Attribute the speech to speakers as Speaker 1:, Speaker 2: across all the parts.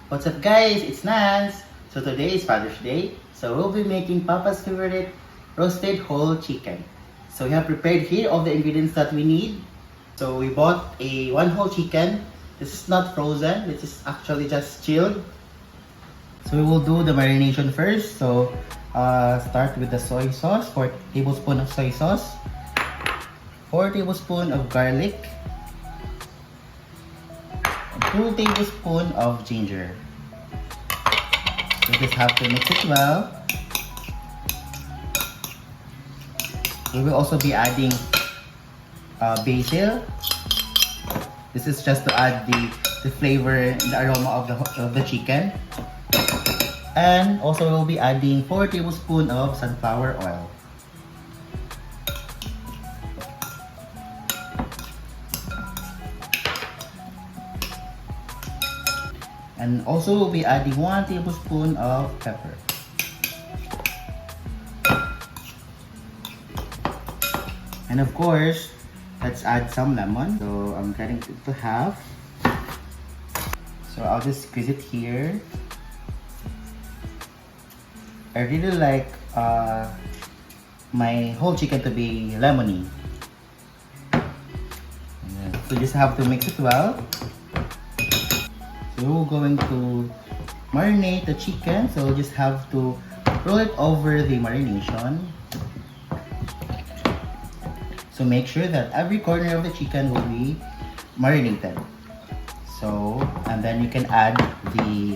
Speaker 1: What's up guys, it's Nance. So today is Father's Day. So we'll be making Papa's favorite roasted whole chicken. So we have prepared here all the ingredients that we need. So we bought a one whole chicken. This is not frozen, this is actually just chilled. So we will do the marination first. So start with the soy sauce, 4 tablespoons of soy sauce, 4 tablespoons of garlic, 2 tablespoons of ginger. You just have to mix it well. We will also be adding basil. This is just to add the flavor and the aroma of the chicken. And also we'll be adding 4 tablespoons of sunflower oil. And also we'll be adding 1 tablespoon of pepper. And of course, let's add some lemon. So I'm cutting it to half. So I'll just squeeze it here. I really like my whole chicken to be lemony. So just have to mix it well. So we're going to marinate the chicken. So just have to roll it over the marination. So make sure that every corner of the chicken will be marinated. So, and then you can add the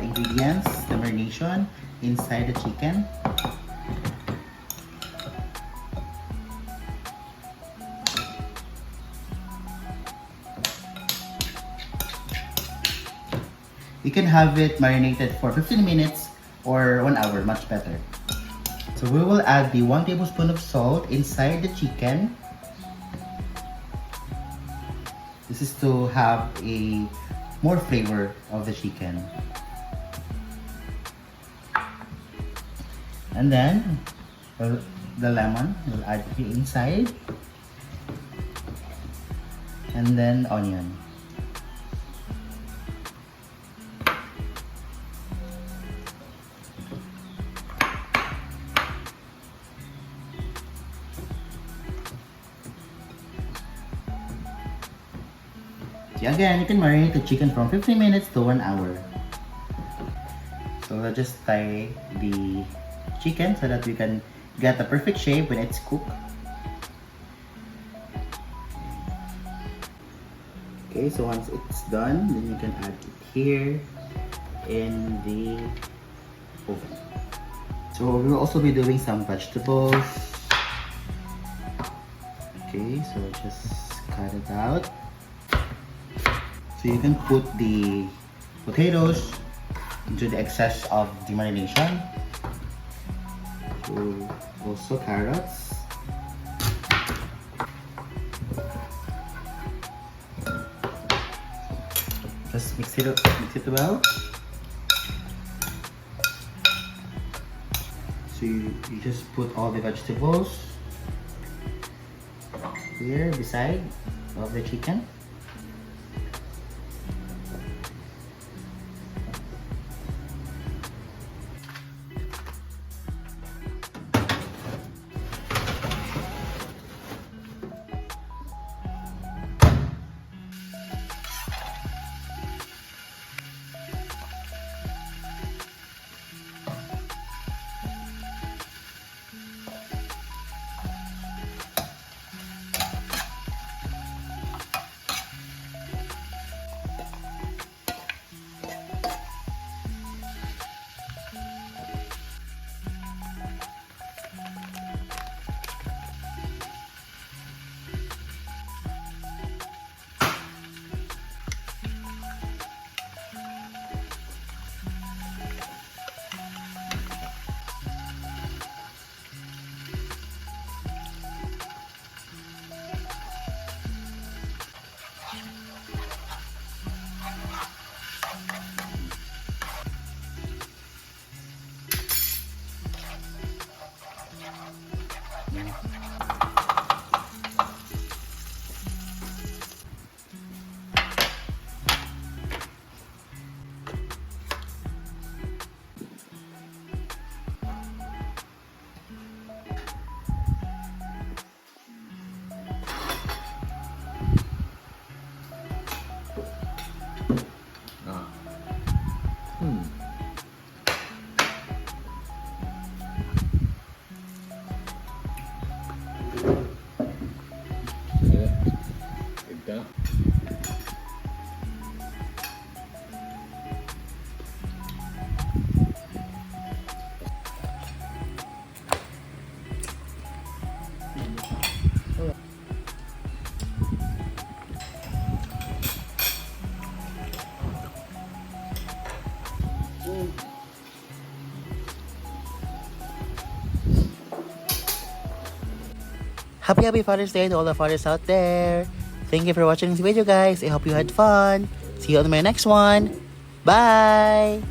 Speaker 1: ingredients, the marination inside the chicken. You can have it marinated for 15 minutes or 1 hour, much better. So we will add the 1 tablespoon of salt inside the chicken. This is to have a more flavor of the chicken. And then the lemon we'll add here inside. And then onion. So again, you can marinate the chicken from 15 minutes to 1 hour. So we'll just tie the chicken so that we can get the perfect shape when it's cooked. Okay, so once it's done, then you can add it here in the oven. So we will also be doing some vegetables. Okay, so just cut it out. So you can put the potatoes into the excess of the marination. So also carrots. Just mix it well. So you just put all the vegetables here beside of the chicken. Happy Father's Day to all the fathers out there. Thank you for watching this video, guys. I hope you had fun. See you on my next one. Bye!